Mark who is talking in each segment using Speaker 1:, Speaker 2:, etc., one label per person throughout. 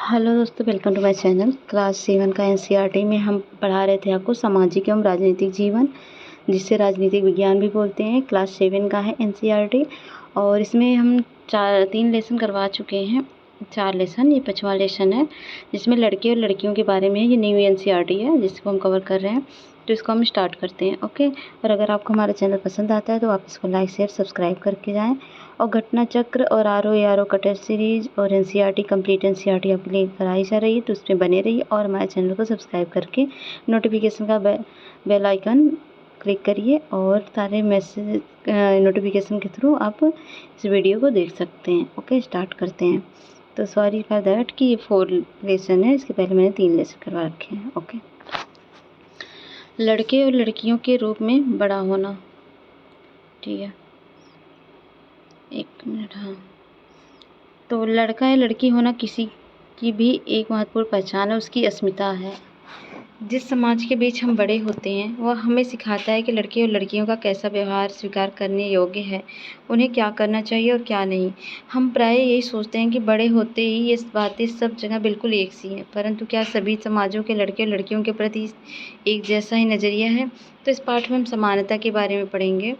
Speaker 1: Hello दोस्तों, welcome to my channel. Class 7 का NCERT में हम पढ़ा रहे थे आपको सामाजिक एवं राजनीतिक जीवन, जिसे राजनीतिक विज्ञान भी बोलते हैं। क्लास 7 का है एनसीईआरटी और इसमें हम 3 लेसन करवा चुके हैं। 4 लेसन, ये 5वां लेसन है जिसमें लड़के और लड़कियों के बारे में ये न्यू एनसीईआरटी है जिसको हम कवर कर रहे हैं। तो इसको हम स्टार्ट करते हैं, ओके। और अगर आपको हमारा चैनल पसंद आता है तो आप इसको लाइक शेयर सब्सक्राइब करके जाएं। और घटना चक्र और आर ओ का टेस्ट सीरीज और एनसीईआरटी कंप्लीट एनसीईआरटी आपके लिए कराई जा रही है, तो उसमें बने रहिए और हमारे चैनल को सब्सक्राइब करके नोटिफिकेशन का बेल आइकन क्लिक करिए और सारे मैसेज नोटिफिकेशन के थ्रू आप इस वीडियो को देख सकते हैं। ओके, स्टार्ट करते हैं। तो सॉरी फॉर दैट कि ये 4 लेसन है, इसके पहले मैंने 3 लेसन करवा रखे हैं। ओके, लड़के और लड़कियों के रूप में बड़ा होना। ठीक है, 1 मिनट। हाँ, तो लड़का या लड़की होना किसी की भी एक महत्वपूर्ण पहचान है, उसकी अस्मिता है। जिस समाज के बीच हम बड़े होते हैं वह हमें सिखाता है कि लड़के और लड़कियों का कैसा व्यवहार स्वीकार करने योग्य है, उन्हें क्या करना चाहिए और क्या नहीं। हम प्राय यही सोचते हैं कि बड़े होते ही ये बातें सब जगह बिल्कुल एक सी हैं, परंतु क्या सभी समाजों के लड़के और लड़कियों के प्रति एक जैसा ही नज़रिया है? तो इस पाठ में हम समानता के बारे में पढ़ेंगे।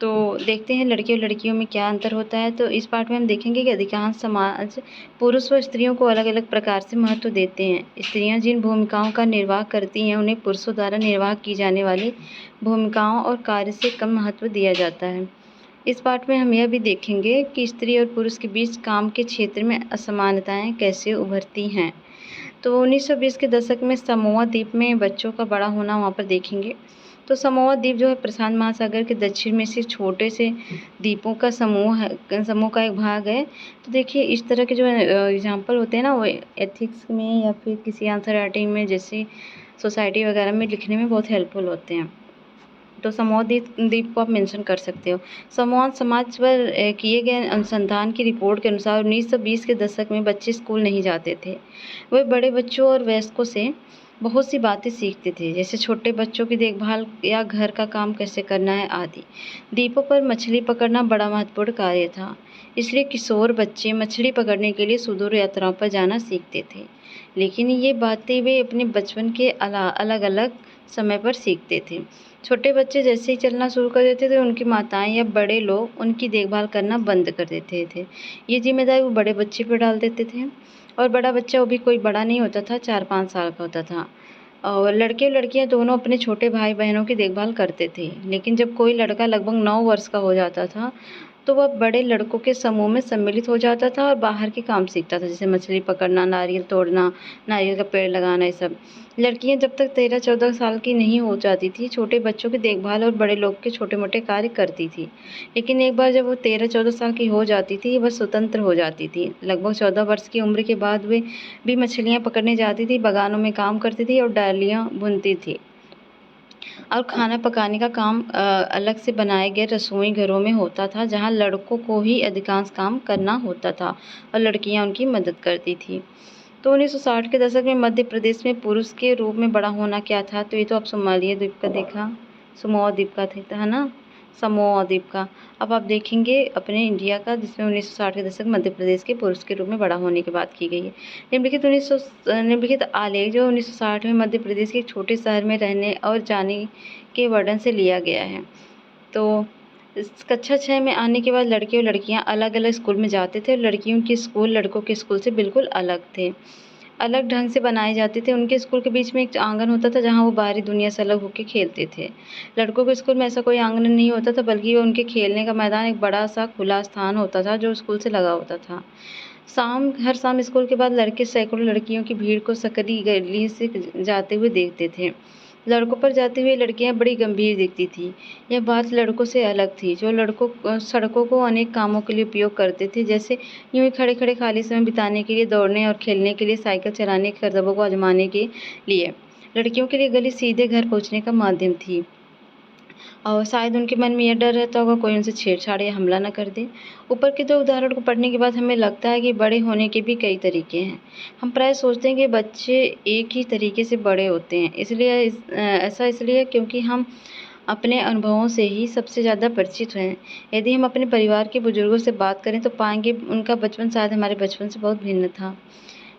Speaker 1: तो देखते हैं लड़के और लड़कियों में क्या अंतर होता है। तो इस पाठ में हम देखेंगे कि अधिकांश समाज पुरुष व स्त्रियों को अलग अलग प्रकार से महत्व देते हैं। स्त्रियां जिन भूमिकाओं का निर्वाह करती हैं उन्हें पुरुषों द्वारा निर्वाह की जाने वाली भूमिकाओं और कार्य से कम महत्व दिया जाता है। इस पाठ में हम यह भी देखेंगे कि स्त्री और पुरुष के बीच काम के क्षेत्र में असमानताएं कैसे उभरती हैं। तो 1920 के दशक में समोआ द्वीप में बच्चों का बड़ा होना वहाँ पर देखेंगे। तो समोआ द्वीप जो है प्रशांत महासागर के दक्षिण में से छोटे से द्वीपों का समूह का एक भाग है। तो देखिए इस तरह के जो एग्जाम्पल होते हैं ना, वो एथिक्स में या फिर किसी आंसर राइटिंग में, जैसे सोसाइटी वगैरह में लिखने में बहुत हेल्पफुल होते हैं। तो समोआ द्वीप को आप मेंशन कर सकते हो। समोआ समाज पर किए गए अनुसंधान की रिपोर्ट के अनुसार 1920 के दशक में बच्चे स्कूल नहीं जाते थे। वे बड़े बच्चों और वयस्कों से बहुत सी बातें सीखते थे, जैसे छोटे बच्चों की देखभाल या घर का काम कैसे करना है आदि। द्वीपों पर मछली पकड़ना बड़ा महत्वपूर्ण कार्य था, इसलिए किशोर बच्चे मछली पकड़ने के लिए सुदूर यात्राओं पर जाना सीखते थे। लेकिन ये बातें वे अपने बचपन के अलग अलग समय पर सीखते थे। छोटे बच्चे जैसे ही चलना शुरू कर देते थे, उनकी माताएं या बड़े लोग उनकी देखभाल करना बंद कर देते थे। ये जिम्मेदारी वो बड़े बच्चे पर डाल देते थे। और बड़ा बच्चा वो भी कोई बड़ा नहीं होता था, 4-5 साल का होता था। और लड़के और लड़कियां दोनों अपने छोटे भाई बहनों की देखभाल करते थे। लेकिन जब कोई लड़का लगभग 9 वर्ष का हो जाता था तो वह बड़े लड़कों के समूह में सम्मिलित हो जाता था और बाहर के काम सीखता था, जैसे मछली पकड़ना, नारियल तोड़ना, नारियल का पेड़ लगाना, ये सब। लड़कियां जब तक 13-14 साल की नहीं हो जाती थी, छोटे बच्चों की देखभाल और बड़े लोग के छोटे मोटे कार्य करती थी। लेकिन एक बार जब वो 13-14 साल की हो जाती थी, वह स्वतंत्र हो जाती थी। लगभग 14 वर्ष की उम्र के बाद वे भी मछलियाँ पकड़ने जाती थी, बागानों में काम करती थी और डालियाँ बुनती थी। और खाना पकाने का काम अलग से बनाए गए रसोई घरों में होता था, जहाँ लड़कों को ही अधिकांश काम करना होता था और लड़कियाँ उनकी मदद करती थी। तो 1960 के दशक में मध्य प्रदेश में पुरुष के रूप में बड़ा होना क्या था? तो ये तो आप सोमालिया द्वीप का देखा, समोआ द्वीप का था, है ना, समोआ द्वीप का। अब आप देखेंगे अपने इंडिया का, जिसमें 1960 के दशक मध्य प्रदेश के पुरुष के रूप में बड़ा होने की बात की गई है। निम्नलिखित आलेख जो 1960 में मध्य प्रदेश के एक छोटे शहर में रहने और जाने के वर्णन से लिया गया है। तो कक्षा 6 में आने के बाद लड़के और लड़कियां अलग अलग स्कूल में जाते थे और लड़कियों के स्कूल लड़कों के स्कूल से बिल्कुल अलग थे, अलग ढंग से बनाए जाते थे। उनके स्कूल के बीच में एक आंगन होता था जहाँ वो बाहरी दुनिया से अलग होकर खेलते थे। लड़कों के स्कूल में ऐसा कोई आंगन नहीं होता था, बल्कि वो उनके खेलने का मैदान एक बड़ा सा खुला स्थान होता था जो स्कूल से लगा होता था। हर शाम स्कूल के बाद लड़के सैकड़ों लड़कियों की भीड़ को सकरी गली से जाते हुए देखते थे। लड़कों पर जाती हुई लड़कियां बड़ी गंभीर दिखती थी। यह बात लड़कों से अलग थी, जो लड़कों सड़कों को अनेक कामों के लिए उपयोग करते थे, जैसे यूं ही खड़े खड़े खाली समय बिताने के लिए, दौड़ने और खेलने के लिए, साइकिल चलाने के करतबों को आजमाने के लिए। लड़कियों के लिए गली सीधे घर पहुंचने का माध्यम थी और शायद उनके मन में यह डर रहता होगा कोई उनसे छेड़छाड़ या हमला न कर दे। ऊपर के 2 उदाहरण को पढ़ने के बाद हमें लगता है कि बड़े होने के भी कई तरीके हैं। हम प्राय सोचते हैं कि बच्चे एक ही तरीके से बड़े होते हैं, ऐसा इसलिए क्योंकि हम अपने अनुभवों से ही सबसे ज़्यादा परिचित हैं। यदि हम अपने परिवार के बुजुर्गों से बात करें तो पाएंगे उनका बचपन शायद हमारे बचपन से बहुत भिन्न था।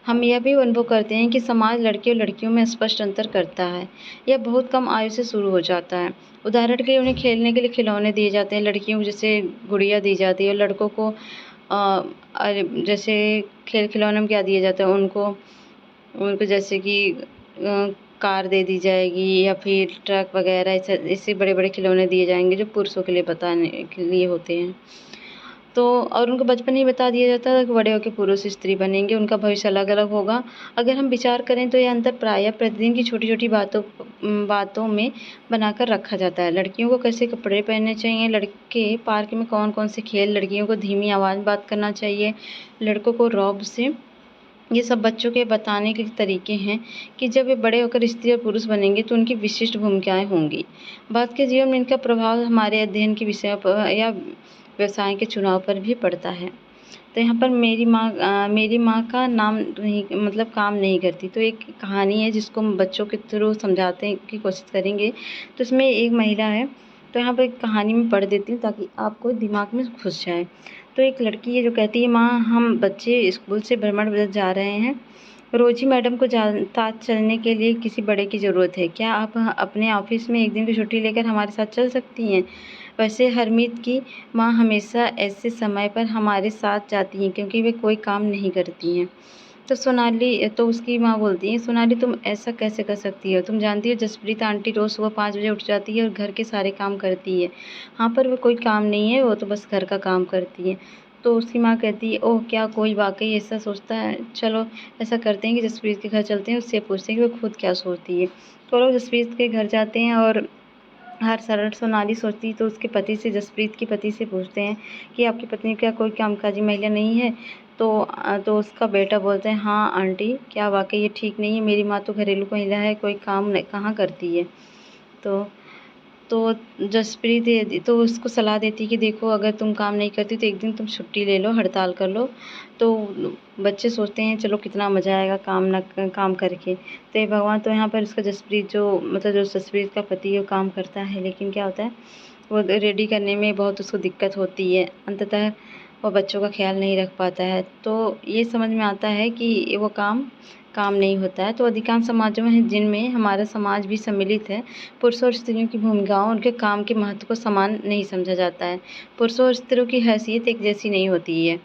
Speaker 1: हम यह भी अनुभव करते हैं कि समाज लड़के और लड़कियों में स्पष्ट अंतर करता है। यह बहुत कम आयु से शुरू हो जाता है। उदाहरण के लिए उन्हें खेलने के लिए खिलौने दिए जाते हैं, लड़कियों को जैसे गुड़िया दी जाती है और लड़कों को जैसे खिलौने में क्या दिया जाता है उनको उनको जैसे कि कार दे दी जाएगी या फिर ट्रक वगैरह ऐसे बड़े-बड़े खिलौने दिए जाएँगे जो पुरुषों के लिए बताने के लिए होते हैं। तो और उनको बचपन में ही बता दिया जाता है कि बड़े होके पुरुष स्त्री बनेंगे, उनका भविष्य अलग-अलग होगा। अगर हम विचार करें तो यह अंतर प्रायः प्रतिदिन की छोटी-छोटी बातों में बनाकर रखा जाता है। लड़कियों को कैसे कपड़े पहनने चाहिए, लड़के पार्क में कौन-कौन से खेल, लड़कियों को धीमी आवाज़ में बात करना चाहिए, लड़कों को रौब से, ये सब बच्चों के बताने के तरीके हैं कि जब वे बड़े होकर स्त्री और पुरुष बनेंगे तो उनकी विशिष्ट भूमिकाएँ होंगी। बाद के जीवन में इनका प्रभाव हमारे अध्ययन के विषयों पर या व्यवसाय के चुनाव पर भी पड़ता है। तो यहाँ पर मेरी माँ का नाम नहीं मतलब काम नहीं करती, तो एक कहानी है जिसको हम बच्चों के थ्रू समझाने की कोशिश करेंगे। तो इसमें एक महिला है, तो यहाँ पर एक कहानी में पढ़ देती हूँ ताकि आपको दिमाग में घुस जाए। तो एक लड़की है जो कहती है, माँ हम बच्चे स्कूल से भ्रमण पर जा रहे हैं, रोजी मैडम को साथ चलने के लिए किसी बड़े की ज़रूरत है। क्या आप अपने ऑफिस में एक दिन की छुट्टी लेकर हमारे साथ चल सकती हैं? वैसे हरमीत की माँ हमेशा ऐसे समय पर हमारे साथ जाती हैं क्योंकि वे कोई काम नहीं करती हैं। तो उसकी माँ बोलती है, सोनाली तुम ऐसा कैसे कर सकती हो? तुम जानती हो जसप्रीत आंटी रोज़ सुबह 5 बजे उठ जाती है और घर के सारे काम करती है। हाँ, पर वो कोई काम नहीं है, वो तो बस घर का काम करती है। तो उसकी माँ कहती है, ओह! क्या कोई वाक़ई ऐसा सोचता है? चलो ऐसा करते हैं कि जसप्रीत के घर चलते हैं, उससे पूछते हैं कि वो खुद क्या सोचती है। तो लोग जसप्रीत के घर जाते हैं और हर सरल सोनाली सोचती तो उसके पति से जसप्रीत के पति से पूछते हैं कि आपकी पत्नी क्या कोई कामकाजी महिला नहीं है? तो उसका बेटा बोलता है, हाँ आंटी, क्या वाक़ई ये ठीक नहीं है? मेरी माँ तो घरेलू महिला है, कोई काम कहाँ करती है। तो जसप्रीत तो उसको सलाह देती कि देखो अगर तुम काम नहीं करती तो एक दिन तुम छुट्टी ले लो, हड़ताल कर लो। तो बच्चे सोचते हैं चलो कितना मज़ा आएगा काम करके। तो हे भगवान, तो यहाँ पर उसका जसप्रीत जो जसप्रीत का पति है वो काम करता है, लेकिन क्या होता है वो रेडी करने में बहुत उसको दिक्कत होती है। अंततः वो बच्चों का ख़्याल नहीं रख पाता है। तो ये समझ में आता है कि वो काम नहीं होता है। तो अधिकांश समाजों में जिनमें हमारा समाज भी सम्मिलित है, पुरुषों और स्त्रियों की भूमिकाओं उनके काम के महत्व को समान नहीं समझा जाता है। पुरुषों और स्त्रियों की हैसियत एक जैसी नहीं होती है।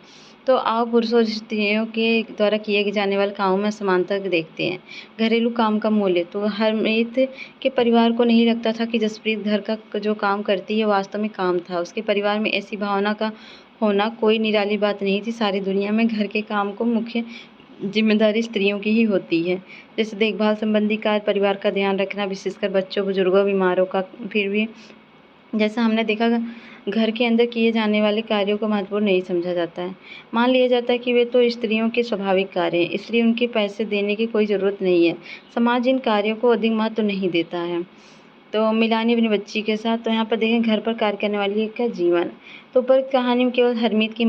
Speaker 1: तो आओ पुरुषों और स्त्रियों के द्वारा किए जाने वाले कामों में समानता देखते हैं। घरेलू काम का मूल्य, तो हरमीत के परिवार को नहीं लगता था कि जसप्रीत घर का जो काम करती है वास्तव में काम था। उसके परिवार में ऐसी भावना का होना कोई निराली बात नहीं थी। सारी दुनिया में घर के काम को मुख्य ज़िम्मेदारी स्त्रियों की ही होती है, जैसे देखभाल संबंधी कार्य, परिवार का ध्यान रखना, विशेषकर बच्चों, बुजुर्गों, बीमारों का। फिर भी जैसा हमने देखा घर के अंदर किए जाने वाले कार्यों को महत्वपूर्ण नहीं समझा जाता है। मान लिया जाता है कि वे तो स्त्रियों के स्वाभाविक कार्य हैं, इसलिए उनके पैसे देने की कोई ज़रूरत नहीं है। समाज इन कार्यों को अधिक महत्व नहीं देता है। तो मिलानी अपनी बच्ची के साथ, तो यहाँ पर देखें घर पर कार्य करने वाली का जीवन। तो ऊपर कहानी में केवल हरमीत की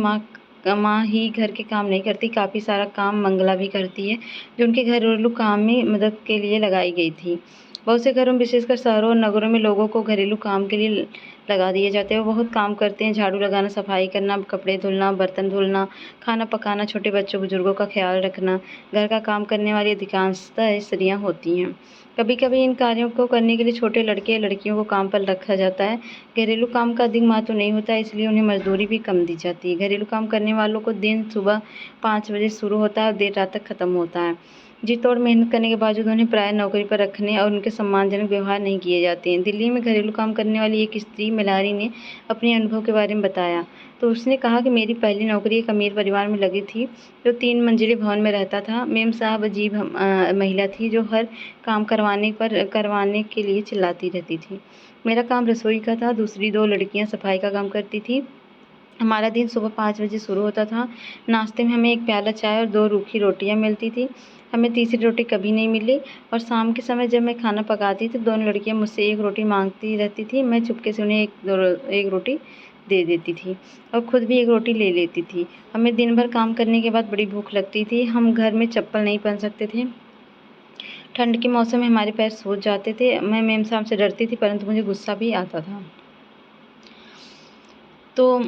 Speaker 1: माँ ही घर के काम नहीं करती, काफ़ी सारा काम मंगला भी करती है, जो उनके घरेलू काम में मदद के लिए लगाई गई थी। बहुत से घरों में, विशेषकर शहरों और नगरों में, लोगों को घरेलू काम के लिए लगा दिए जाते हैं। वो बहुत काम करते हैं, झाड़ू लगाना, सफाई करना, कपड़े धुलना, बर्तन धुलना, खाना पकाना, छोटे बच्चों बुजुर्गों का ख्याल रखना। घर का काम करने वाली अधिकांशतः स्त्रियाँ होती हैं। कभी-कभी इन कार्यों को करने के लिए छोटे लड़के या लड़कियों को काम पर रखा जाता है। घरेलू काम का अधिक महत्व नहीं होता है, इसलिए उन्हें मजदूरी भी कम दी जाती है। घरेलू काम करने वालों को दिन सुबह 5 बजे शुरू होता है और देर रात तक खत्म होता है। जी तोड़ मेहनत करने के बावजूद उन्हें प्रायः नौकरी पर रखने और उनके सम्मानजनक व्यवहार नहीं किए जाते हैं। दिल्ली में घरेलू काम करने वाली एक स्त्री मल्हारी ने अपने अनुभव के बारे में बताया। तो उसने कहा कि मेरी पहली नौकरी एक अमीर परिवार में लगी थी, जो 3 मंजिले भवन में रहता था। मेम साहब अजीब महिला थी, जो हर काम करवाने के लिए चिल्लाती रहती थी। मेरा काम रसोई का था, दूसरी 2 लड़कियां सफाई का काम करती थी। हमारा दिन सुबह 5 बजे शुरू होता था। नाश्ते में हमें 1 प्याला चाय और 2 रूखी रोटियां मिलती थी। हमें तीसरी रोटी कभी नहीं मिली, और शाम के समय जब मैं खाना पकाती थी, दोनों लड़कियां मुझसे 1 रोटी मांगती रहती थी। मैं चुपके से उन्हें 1 रोटी दे देती थी और खुद भी 1 रोटी ले लेती थी। हमें दिन भर काम करने के बाद बड़ी भूख लगती थी। हम घर में चप्पल नहीं पहन सकते थे। ठंड के मौसम में हमारे पैर सूज जाते थे। मैं मेम साहब से डरती थी, परंतु मुझे गुस्सा भी आता था। तो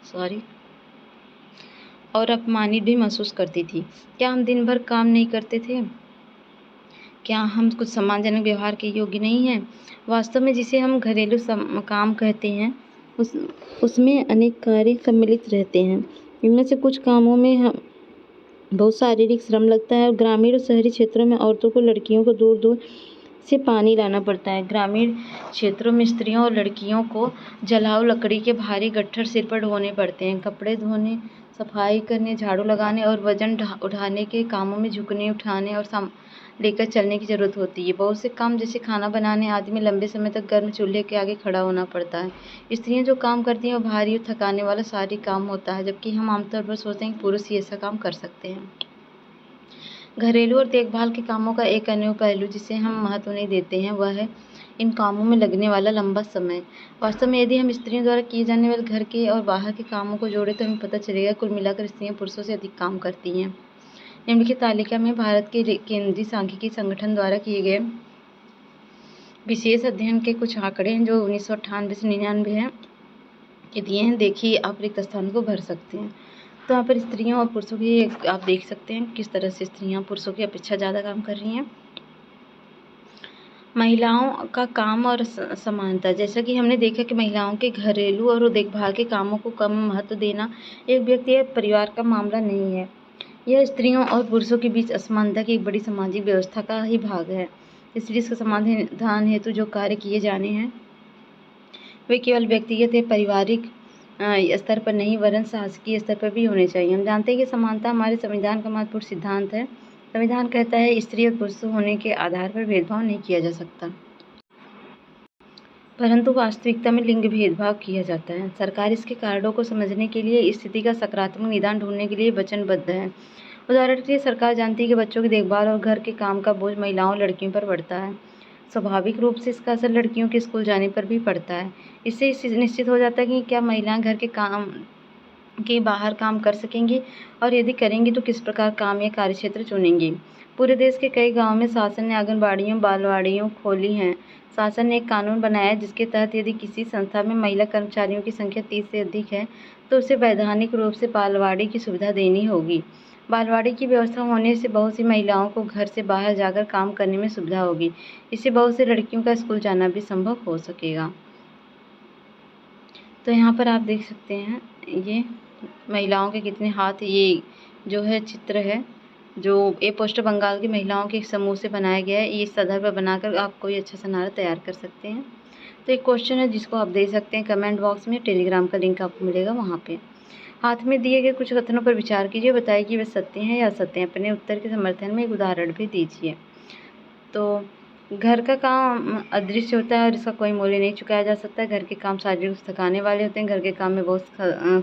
Speaker 1: सॉरी। और अपमानित भी महसूस करती थी। क्या हम दिन भर काम नहीं करते थे? क्या हम कुछ सम्मानजनक व्यवहार के योग्य नहीं हैं? वास्तव में जिसे हम घरेलू काम कहते हैं उसमें अनेक कार्य सम्मिलित रहते हैं। इनमें से कुछ कामों में हम बहुत शारीरिक श्रम लगता है और ग्रामीण और शहरी क्षेत्रों में औरतों को लड़कियों को दूर दूर से पानी लाना पड़ता है। ग्रामीण क्षेत्रों में स्त्रियों और लड़कियों को जलाऊ लकड़ी के भारी गट्ठर सिर पर ढोने पड़ते हैं। कपड़े धोने, सफाई करने, झाड़ू लगाने और वजन उठाने के कामों में झुकने, उठाने और लेकर चलने की ज़रूरत होती है। बहुत से काम जैसे खाना बनाने आदि में लंबे समय तक गर्म चूल्हे के आगे खड़ा होना पड़ता है। स्त्रियां जो काम करती हैं वो भारी और थकाने वाला शारीरिक काम होता है, जबकि हम आमतौर पर सोचते हैं कि पुरुष ही ऐसा काम कर सकते हैं। घरेलू और देखभाल के कामों का एक अन्य पहलू जिसे हम महत्व नहीं देते हैं वह है इन कामों में लगने वाला लंबा समय। वास्तव में यदि हम स्त्रियों द्वारा किए जाने वाले घर के और बाहर के कामों को जोड़ें तो हमें पता चलेगा कुल मिलाकर स्त्रियां पुरुषों से अधिक काम करती हैं। निम्नलिखित तालिका में भारत के केंद्रीय सांख्यिकी संगठन द्वारा किए गए विशेष अध्ययन के कुछ आंकड़े हैं जो 1998 से 99 हैं के दिए हैं। देखिए, आप रिक्त स्थान को भर सकते हैं। तो यहाँ पर स्त्रियों और पुरुषों की आप देख सकते हैं किस तरह से स्त्रियां पुरुषों की अपेक्षा ज़्यादा काम कर रही हैं। महिलाओं का काम और समानता। जैसा कि हमने देखा कि महिलाओं के घरेलू और देखभाल के कामों को कम महत्व देना एक व्यक्ति या परिवार का मामला नहीं है, यह स्त्रियों और पुरुषों के बीच असमानता की एक बड़ी सामाजिक व्यवस्था का ही भाग है। इसलिए इसका समाधान हेतु जो कार्य किए जाने हैं वे केवल व्यक्तिगत या पारिवारिक स्तर पर नहीं वरन शासकीय स्तर पर भी होने चाहिए। हम जानते हैं कि समानता हमारे संविधान का महत्वपूर्ण सिद्धांत है। संविधान कहता है स्त्री और पुरुष होने के आधार पर भेदभाव नहीं किया जा सकता, परंतु वास्तविकता में लिंग भेदभाव किया जाता है। सरकार इसके कारणों को समझने के लिए स्थिति का सकारात्मक निदान ढूंढने के लिए वचनबद्ध है। उदाहरण के लिए सरकार जानती है कि बच्चों की देखभाल और घर के काम का बोझ महिलाओं लड़कियों पर बढ़ता है। स्वाभाविक रूप से इसका असर लड़कियों के स्कूल जाने पर भी पड़ता है। इससे निश्चित हो जाता है कि क्या महिलाएं घर के काम के बाहर काम कर सकेंगी और यदि करेंगी तो किस प्रकार काम या कार्यक्षेत्र चुनेंगी। पूरे देश के कई गांवों में शासन ने आंगनबाड़ियों बालवाड़ियों खोली हैं। शासन ने एक कानून बनाया है जिसके तहत यदि किसी संस्था में महिला कर्मचारियों की संख्या 30 से अधिक है तो उसे वैधानिक रूप से बालवाड़ी की सुविधा देनी होगी। बालवाड़ी की व्यवस्था होने से बहुत सी महिलाओं को घर से बाहर जाकर काम करने में सुविधा होगी। इससे बहुत से लड़कियों का स्कूल जाना भी संभव हो सकेगा। तो यहाँ पर आप देख सकते हैं ये महिलाओं के कितने हाथ, ये जो है चित्र है जो ये पोस्टर बंगाल की महिलाओं के एक समूह से बनाया गया है। ये इस आधार पर बनाकर आप कोई अच्छा सा नारा तैयार कर सकते हैं। तो एक क्वेश्चन है जिसको आप दे सकते हैं कमेंट बॉक्स में, टेलीग्राम का लिंक आपको मिलेगा वहाँ पे। हाथ में दिए गए कुछ कथनों पर विचार कीजिए, बताइए कि वे सत्य हैं या असत्य हैं। अपने उत्तर के समर्थन में एक उदाहरण भी दीजिए। तो घर का काम अदृश्य होता है और इसका कोई मूल्य नहीं चुकाया जा सकता। घर के काम शारीरिक थकाने वाले होते हैं, घर के काम में बहुत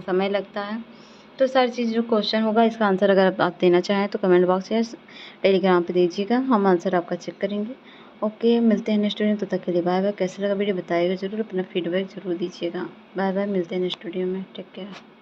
Speaker 1: समय लगता है। तो सारी चीज़ जो क्वेश्चन होगा इसका आंसर अगर आप देना चाहें तो कमेंट बॉक्स या टेलीग्राम पे दीजिएगा, हम आंसर आपका चेक करेंगे। ओके, मिलते हैं नेक्स्ट वीडियो में, तब तक के लिए बाय बाय। कैसा लगा वीडियो बताइएगा ज़रूर, अपना फीडबैक ज़रूर दीजिएगा। बाय बाय, मिलते हैं नेक्स्ट वीडियो में, टेक केयर।